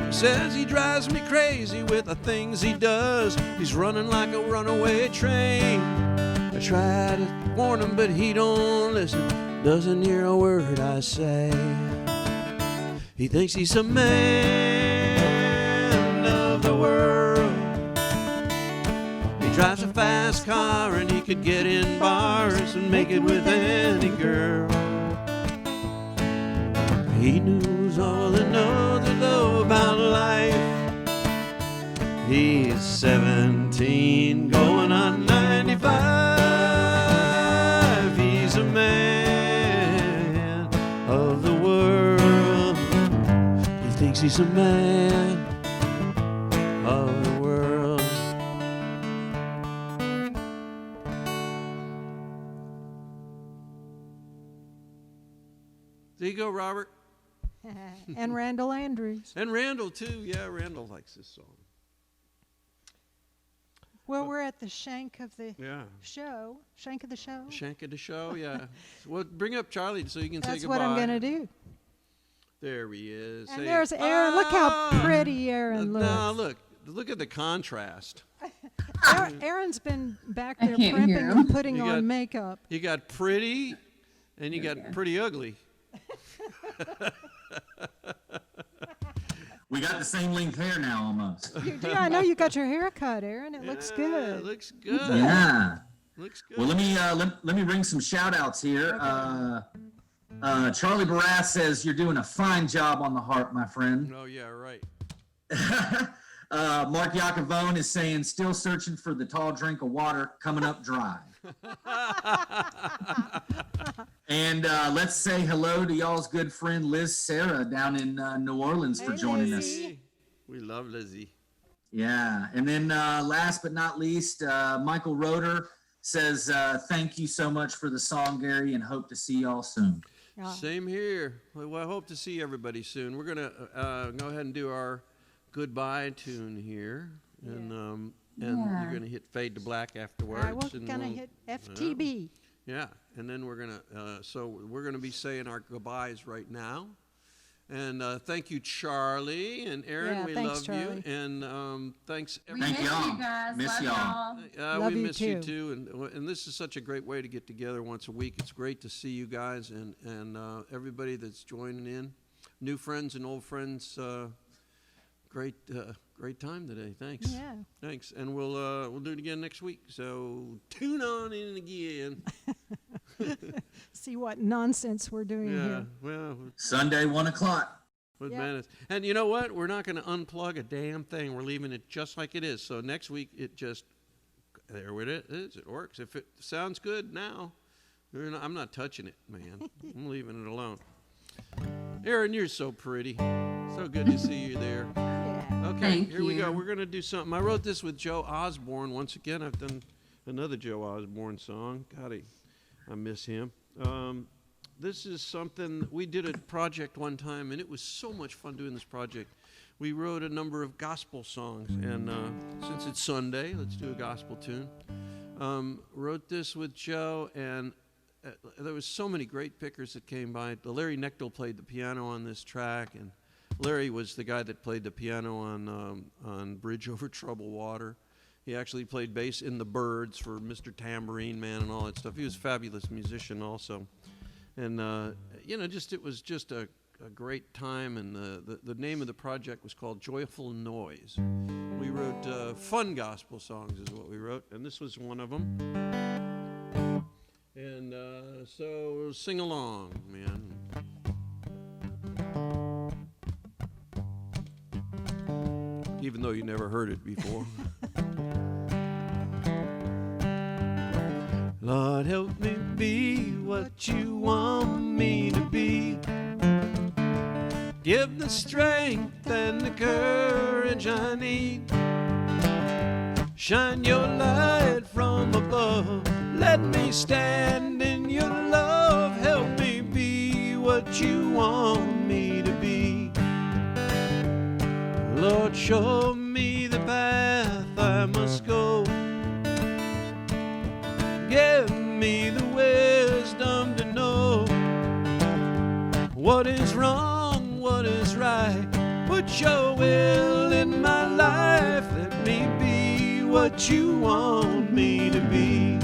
He says he drives me crazy with the things he does. He's running like a runaway train. I try to warn him, but he don't listen. Doesn't hear a word I say. He thinks he's a man of the world. He drives a fast car and he could get in bars and make it with any girl. He knows all there knows to know about life. He's 17, going on 95. He's a man of the world. He thinks he's a man of the world. There you go, Robert. And Randall Andrews. And Randall, too. Yeah, Randall likes this song. Well, we're at the shank of the show. Shank of the show? Shank of the show, yeah. Well, bring up Charlie so you can say That's goodbye. what I'm going to do. There he is. And Say, there's Aaron. Look how pretty Aaron looks. Now, look at the contrast. Aaron's been back there can't hear prepping him. and putting You on got- makeup. You got pretty, and you got pretty ugly. We got the same length hair now almost. Yeah, I know you got your hair cut, Aaron. It looks Yeah, good. Looks good. Yeah. Looks good. Well, let me bring some shout outs here. Charlie Barras says you're doing a fine job on the harp, my friend. Oh, yeah, right. Mark Yakavone is saying still searching for the tall drink of water coming up dry. And let's say hello to y'all's good friend Liz Sarah down in New Orleans for Hey, joining Lizzie. us. We love Lizzie. Yeah, and then last but not least, Michael Roeder says thank you so much for the song, Gary, and hope to see y'all soon. Yeah. Same here. Well, I hope to see everybody soon. We're going to go ahead and do our goodbye tune here. And you're going to hit fade to black afterwards. All right, we're and going to we'll- hit FTB. Yeah, and then we're going to be saying our goodbyes right now. And thank you, Charlie and Aaron. Yeah, we thanks, love Charlie. you. And thanks, We Thank miss y'all. you guys. Miss Love y'all. Love we you miss you too. too, and this is such a great way to get together once a week. It's great to see you guys and everybody that's joining in, new friends and old friends. Great time today. Thanks. Yeah. Thanks, and we'll do it again next week. So tune on in again. See what nonsense we're doing Yeah. here. Well, Sunday, 1 o'clock. with Yeah. Menace. And you know what? We're not going to unplug a damn thing. We're leaving it just like it is. So next week, there it is. It works. If it sounds good now, I'm not touching it, man. I'm leaving it alone. Aaron, you're so pretty. So good to see you there. Yeah. Okay, Thank here we go. you. We're going to do something. I wrote this with Joe Osborne. Once again, I've done another Joe Osborne song. God, I miss him. This is something, we did a project one time, and it was so much fun doing this project. We wrote a number of gospel songs, and since it's Sunday, let's do a gospel tune. Wrote this with Joe, and there was so many great pickers that came by. Larry Knechtel played the piano on this track, and Larry was the guy that played the piano on Bridge Over Troubled Water. He actually played bass in The Byrds for Mr. Tambourine Man and all that stuff. He was a fabulous musician also. And, it was just a great time, and the name of the project was called Joyful Noise. We wrote fun gospel songs is what we wrote, and this was one of them. And so sing along, man. Even though you never heard it before. Lord, help me be what you want me to be. Give the strength and the courage I need. Shine your light from above. Let me stand in your love. Help me be what you want me to be. Lord, show me the path I must go. Give me the wisdom to know what is wrong, what is right. Put your will in my life. Let me be what you want me to be.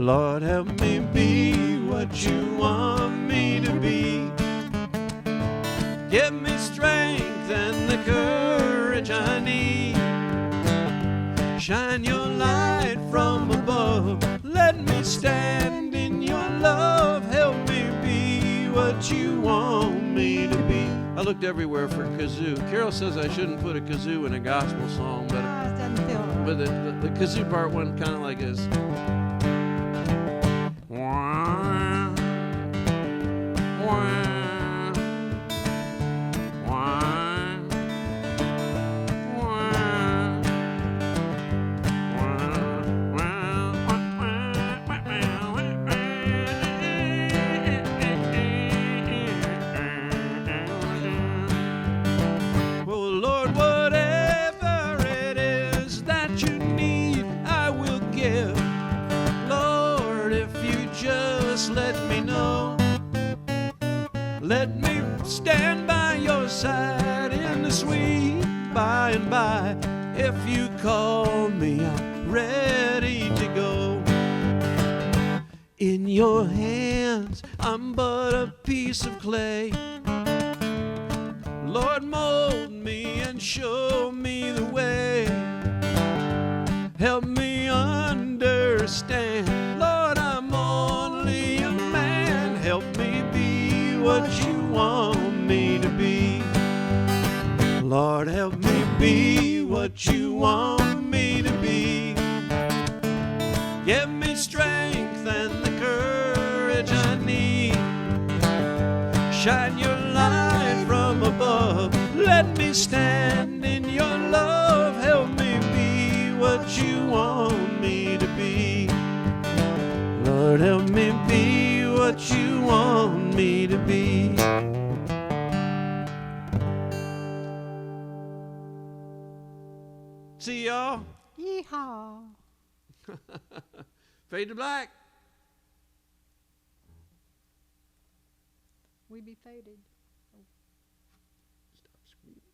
Lord, help me be what you want me to be. Give me strength and the courage I need. Shine your light from above. Let me stand in your love. Help me be what you want me to be. I looked everywhere for a kazoo. Carol says I shouldn't put a kazoo in a gospel song, but It doesn't feel right. but the kazoo part went kind of like this. Wah, wah, wah, wah. stand by your side in the sweet by and by. If you call me, I'm ready to go. In your hands, I'm but a piece of clay. Lord, mold me and show me the way. Help me understand. Lord, I'm only a man. Help me be what you want me to be. Lord, help me be what you want me to be. Give me strength and the courage I need. Shine your light from above. Let me stand in your love. Help me be what you want me to be. Lord, help me be what you want me to be. See y'all. Yeehaw. Fade to black. We be faded. Stop screaming.